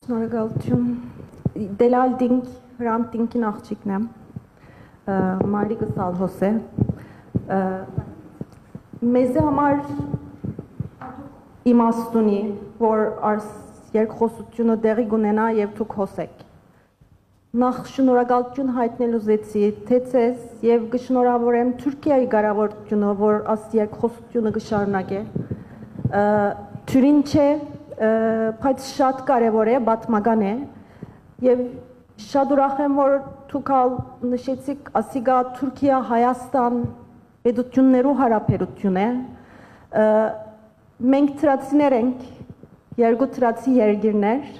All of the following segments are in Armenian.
Շնորհակալություն Դելալդինգ Հրանտինգին աղջիկն եմ Մարիկը Սալհոս է մեզ համար իմաստունի որ երկխոսությունը դեղի կունենա եւ դուք հոսեք նախ շնորհակալություն հայտնելու զեցի թե ցես եւ կշնորհավորեմ Թուրքիայի կառավարությունը որ աս երկխոսությունը կշարունակե թյուրին չէ բայց շատ կարևոր է, պատմական է եւ շատ ուրախ եմ որ դուք նշեցիք ասիգա Թուրքիա Հայաստան պետություններու հարաբերություն է մենք թրացիներ ենք երկու թրացի երկիրներ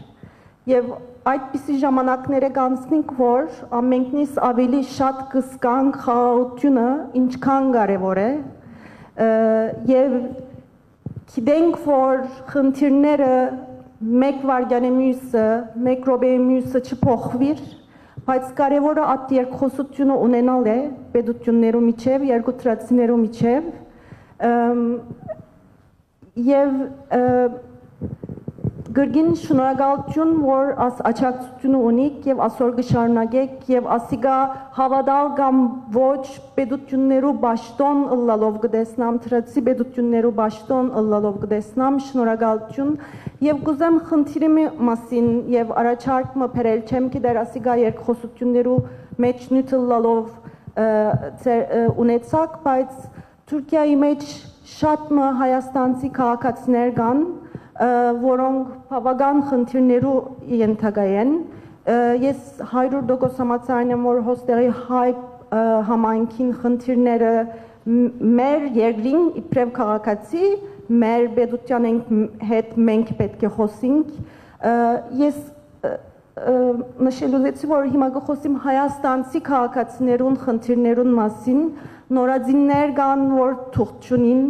եւ այդպիսի ժամանակները կանցնենք որ ամենքնից ավելի շատ կսկանք խաղաղությունը ինչքան կարևոր է եւ Գիտենք, որ խնդիրները մեկ վայրկյանի մյուսը, մեկ րոպեի մյուսը չփոխվիր, բայց կարևորը այդ երկխոսությունը ունենալ է պետություններու միջև, երկու թրացիներու միջև եւ Գրգին շնորհակալություն որ աս աճակցությունը ունիք եւ ասոր կշարունակեք եւ ասիգա հավատալ կամ ոչ պետություններու ճաշտոն ըլլալով կդեսնամ թրացի պետություններու ճաշտոն ըլլալով կդեսնամ շնորհակալություն եւ կուզեմ խնդիրի մասին եւ առաջարկը բերել չեմ գիտեր ասիգա երկխոսություններու մեջ նյութ ըլլալով ունեցակ բայց Թուրքիայի մեջ շատ հայաստանցի քաղաքացիներ կան որոնք բավական խնդիրներու ենթակա են ես 100% համաձայն եմ որ հոստերի հայ համայնքին խնդիրները մեր երկրին իբրև քաղաքացի մեր պետության հետ մենք պետք է խոսենք ես նշելու զեցի որ հիմա կխոսեմ հայաստանցի քաղաքացիներուն խնդիրներուն մասին նորածիններ կան որ թուղթ չունին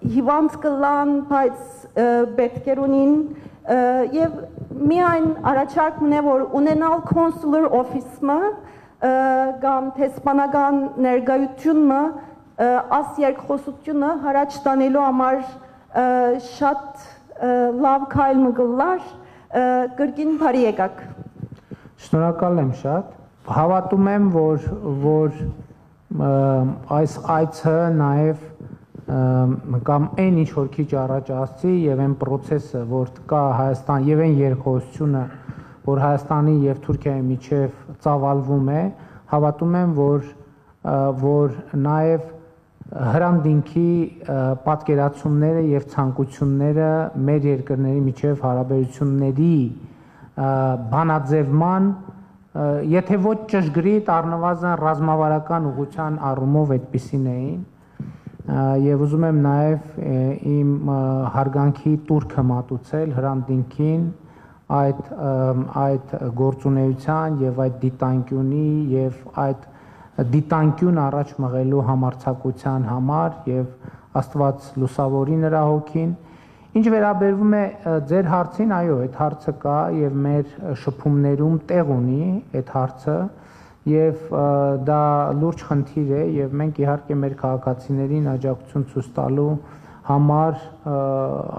հիվանդ կլան, բայց պետքեր ունին եւ միայն առաջարկն է որ ունենալ consular office-ը կամ տեսփանական ներկայությունը աս երկխոսությունը հարաճ տանելու համար շատ լավ քայլ մգլար գրքին բարի եկաք Շնորհակալ եմ շատ հավատում եմ որ այս այցը նաեւ կամ այն ինչ որ քիչ առաջ ասցի եւ այն process-ը որ կա Հայաստան եւ այն երկխոսությունը որ Հայաստանի եւ Թուրքիայի միջև ծավալվում է հավատում եմ որ նաեւ հրանտինքի պատկերացումները եւ ցանկությունները մեր երկրների միջև հարաբերությունների բանաձևման եթե ոչ ճշգրիտ առնվազն ռազմավարական ուղղության առումով այդպիսին էին Եվ ուզում եմ նաև իմ հարգանքի տուրքը մատուցել հրանտինքին այդ գործունեության եւ այդ դիտանկյունի եւ այդ դիտանկյուն առաջ մղելու համարձակության համար եւ Աստված լուսավորի նրա հոգին Ինչ վերաբերվում է ձեր հարցին, այո, այդ հարցը կա եւ մեր շփումներում տեղ ունի այդ հարցը Եվ դա լուրջ խնդիր է եւ մենք իհարկե մեր քաղաքացիներին աջակցություն ցույց տալու համար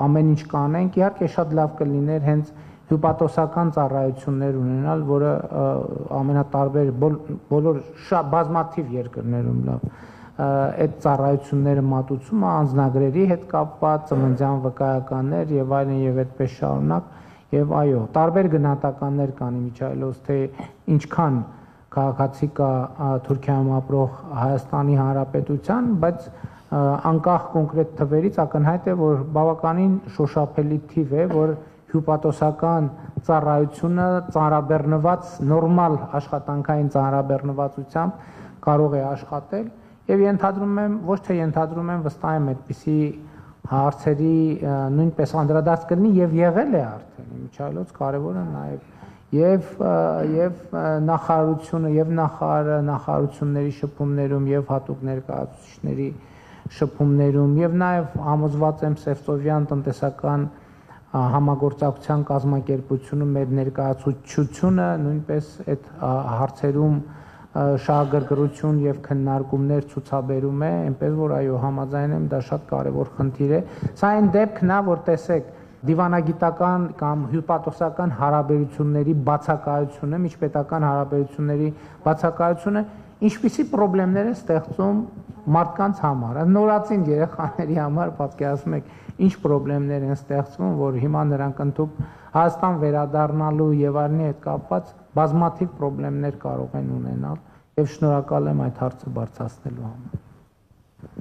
ամեն ինչ կանենք իհարկե շատ լավ կլիներ հենց հյուպատոսական ծառայություններ ունենալ որը ամենատարբեր բոլոր շատ բազմաթիվ երկրներում լավ այդ ծառայությունները մատուցումը անձնագրերի հետ կապված ծննդյան վկայականներ եւ այլն եւ այդպես շարունակ եւ այո տարբեր գնահատականներ կան իմիջայլոց թե ինչքան քաղաքացի կա Թուրքիայում ապրող Հայաստանի Հանրապետության, բայց անկախ կոնկրետ թվերից ակնհայտ է, որ բավականին շոշափելի թիվ է, որ հյուպատոսական ծառայությունը ծանրաբեռնված նորմալ աշխատանքային ծանրաբեռնվածությամբ կարող է աշխատել եւ ենթադրում եմ, ոչ թե ենթադրում եմ, վստահ եմ այդպիսի հարցերի նույնպես անդրադարձ կլինի եւ եղել է արդեն, իմիջայլոց կարեւորը նաեւ Եվ նախարարությունը եւ նախարարությունների շփումներում եւ հատուկ ներկայացուցիչների շփումներում եւ նաեւ համոզված եմ Սևծովյան տնտեսական համագործակցության կազմակերպությունում մեր ներկայացուցչությունը նույնպես այդ հարցերում շահագրգռություն եւ քննարկումներ ցուցաբերում է, այնպես որ այո համաձայն եմ դա շատ կարեւոր խնդիր է։ Սա այն դեպքն է, որ տեսեք դիվանագիտական կամ հյուպատոսական հարաբերությունների բացակայությունը, միջպետական հարաբերությունների բացակայությունը ինչպիսի խնդիրներ է ստեղծում մարդկանց համար, նորածին երեխաների համար պատկերացնում եք ինչ խնդիրներ են ստեղծվում, որ հիմա նրանք ընդհանուր Հայաստան վերադառնալու եւ այլնի հետ կապված բազմաթիվ խնդիրներ կարող են ունենալ եւ շնորհակալ եմ այդ հարցը բարձրացնելու համար։